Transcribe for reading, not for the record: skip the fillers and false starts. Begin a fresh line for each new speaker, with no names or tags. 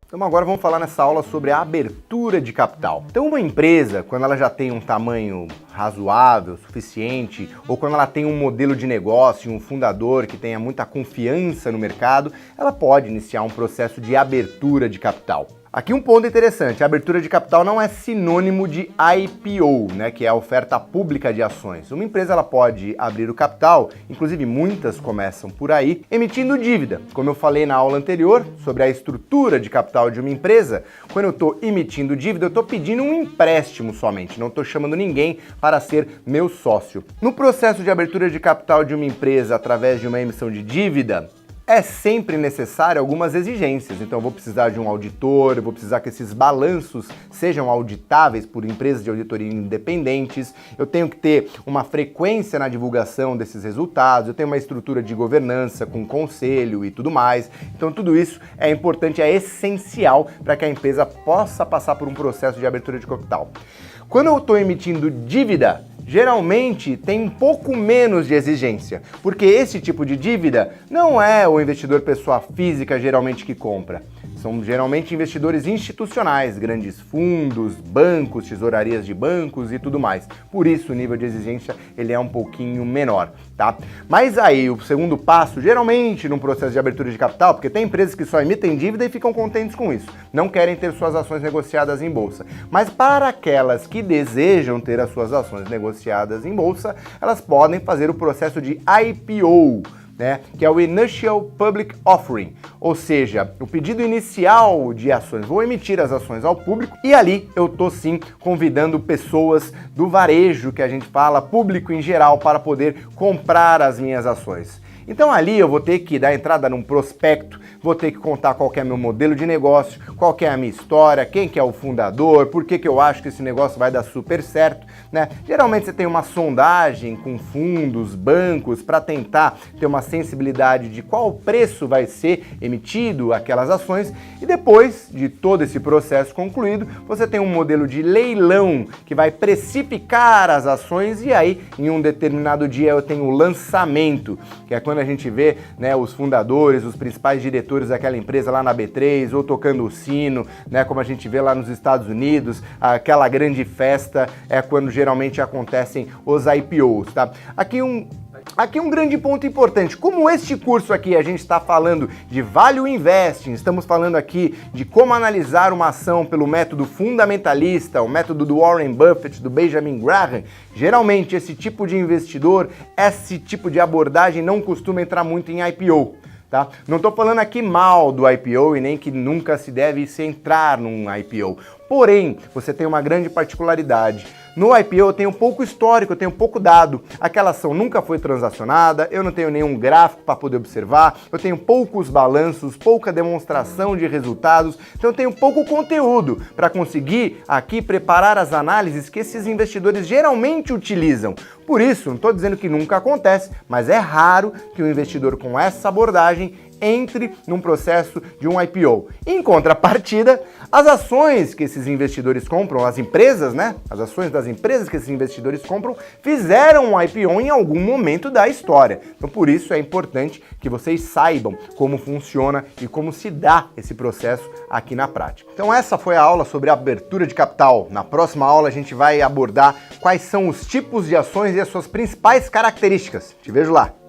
Então agora vamos falar nessa aula sobre a abertura de capital. Então uma empresa, quando ela já tem um tamanho razoável, suficiente, ou quando ela tem um modelo de negócio, um fundador que tenha muita confiança no mercado, ela pode iniciar um processo de abertura de capital. Aqui um ponto interessante, a abertura de capital não é sinônimo de IPO, né, que é a oferta pública de ações. Uma empresa ela pode abrir o capital, inclusive muitas começam por aí, emitindo dívida. Como eu falei na aula anterior sobre a estrutura de capital de uma empresa, quando eu estou emitindo dívida, eu estou pedindo um empréstimo somente, não estou chamando ninguém para ser meu sócio. No processo de abertura de capital de uma empresa através de uma emissão de dívida, é sempre necessário algumas exigências, então eu vou precisar de um auditor, eu vou precisar que esses balanços sejam auditáveis por empresas de auditoria independentes, eu tenho que ter uma frequência na divulgação desses resultados, eu tenho uma estrutura de governança com conselho e tudo mais, então tudo isso é importante, é essencial para que a empresa possa passar por um processo de abertura de capital. Quando eu estou emitindo dívida, geralmente tem um pouco menos de exigência, porque esse tipo de dívida não é o investidor pessoa física geralmente que compra. São geralmente investidores institucionais, grandes fundos, bancos, tesourarias de bancos e tudo mais. Por isso o nível de exigência ele é um pouquinho menor, tá? Mas aí o segundo passo, geralmente num processo de abertura de capital, porque tem empresas que só emitem dívida e ficam contentes com isso, não querem ter suas ações negociadas em bolsa. Mas para aquelas que desejam ter as suas ações negociadas em bolsa, elas podem fazer o processo de IPO, né, que é o Initial Public Offering, ou seja, o pedido inicial de ações. Vou emitir as ações ao público e ali eu tô sim convidando pessoas do varejo, que a gente fala, público em geral, para poder comprar as minhas ações. Então ali eu vou ter que dar entrada num prospecto, vou ter que contar qual que é meu modelo de negócio, qual que é a minha história, quem que é o fundador, por que que eu acho que esse negócio vai dar super certo, né? Geralmente você tem uma sondagem com fundos, bancos, para tentar ter uma sensibilidade de qual preço vai ser emitido aquelas ações e depois de todo esse processo concluído, você tem um modelo de leilão que vai precificar as ações e aí em um determinado dia eu tenho o lançamento, que é quando a gente vê, né, os fundadores, os principais diretores daquela empresa lá na B3 ou tocando o sino, né, como a gente vê lá nos Estados Unidos, aquela grande festa é quando geralmente acontecem os IPOs, tá? Aqui um grande ponto importante, como este curso aqui a gente está falando de Value Investing, estamos falando aqui de como analisar uma ação pelo método fundamentalista, o método do Warren Buffett, do Benjamin Graham, geralmente esse tipo de investidor, esse tipo de abordagem não costuma entrar muito em IPO. Tá? Não estou falando aqui mal do IPO e nem que nunca se deve se entrar num IPO. Porém, você tem uma grande particularidade. No IPO eu tenho pouco histórico, eu tenho pouco dado. Aquela ação nunca foi transacionada, eu não tenho nenhum gráfico para poder observar, eu tenho poucos balanços, pouca demonstração de resultados, então eu tenho pouco conteúdo para conseguir aqui preparar as análises que esses investidores geralmente utilizam. Por isso, não estou dizendo que nunca acontece, mas é raro que um investidor com essa abordagem entre num processo de um IPO. Em contrapartida, as ações que esses investidores compram, as empresas, né? As ações das empresas que esses investidores compram, fizeram um IPO em algum momento da história. Então, por isso é importante que vocês saibam como funciona e como se dá esse processo aqui na prática. Então, essa foi a aula sobre abertura de capital. Na próxima aula, a gente vai abordar quais são os tipos de ações e as suas principais características. Te vejo lá!